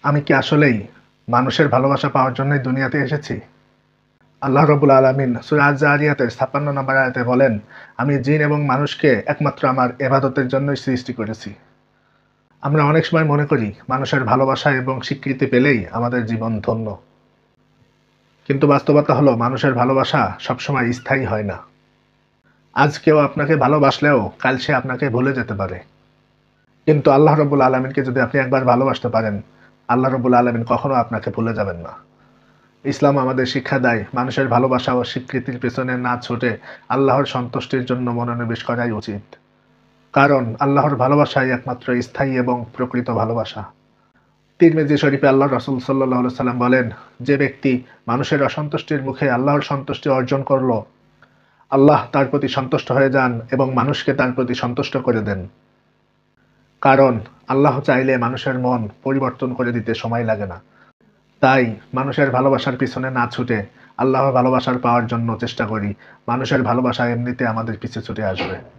আমি কি আসলেই মানুষের ভালোবাসা পাওয়ার জন্যই দুনিয়াতে এসেছি? আল্লাহ রাব্বুল আলামিন সূরা আয-যারিয়াতের ৫৬ নম্বর আয়াতে বলেন, "আমি জিন এবং মানুষকে একমাত্র আমার ইবাদতের জন্যই সৃষ্টি করেছি।" আমরা অনেক সময় মনে করি মানুষের ভালোবাসা এবং স্বীকৃতি পেলেই আমাদের জীবন ধন্য। কিন্তু বাস্তবতা হলো মানুষের ভালোবাসা সবসময় স্থায়ী হয় না। আজ কেউ আপনাকে ভালোবাসলেও কাল সে আপনাকে ভুলে যেতে পারে। কিন্তু আল্লাহ রাব্বুল আলামিনকে যদি আপনি একবার ভালোবাসতে পারেন, আল্লাহ রাব্বুল আলামিন কখনো আপনাকে ভুলে যাবেন না। ইসলাম আমাদের শিক্ষা দেয় মানুষের ভালোবাসা ও স্বীকৃতির পেছনে না ছুটে আল্লাহর সন্তুষ্টির জন্য মনোনিবেশ করাই উচিত। কারণ আল্লাহর ভালোবাসাই একমাত্র স্থায়ী এবং প্রকৃত ভালোবাসা। তিরমিজি শরীফে আল্লাহর রাসূল সাল্লাল্লাহু আলাইহি সাল্লাম বলেন, যে ব্যক্তি মানুষের অসন্তুষ্টির মুখে আল্লাহর সন্তুষ্টি অর্জন করল, আল্লাহ তার প্রতি সন্তুষ্ট হয়ে যান এবং মানুষকে তার প্রতি সন্তুষ্ট করে দেন। কারণ আল্লাহ চাইলে মানুষের মন পরিবর্তন করে দিতে সময় লাগে না। তাই মানুষের ভালোবাসার পিছনে না ছুটে আল্লাহর ভালোবাসার পাওয়ার জন্য চেষ্টা করি। মানুষের ভালোবাসা এমনিতে আমাদের পিছে ছুটে আসবে।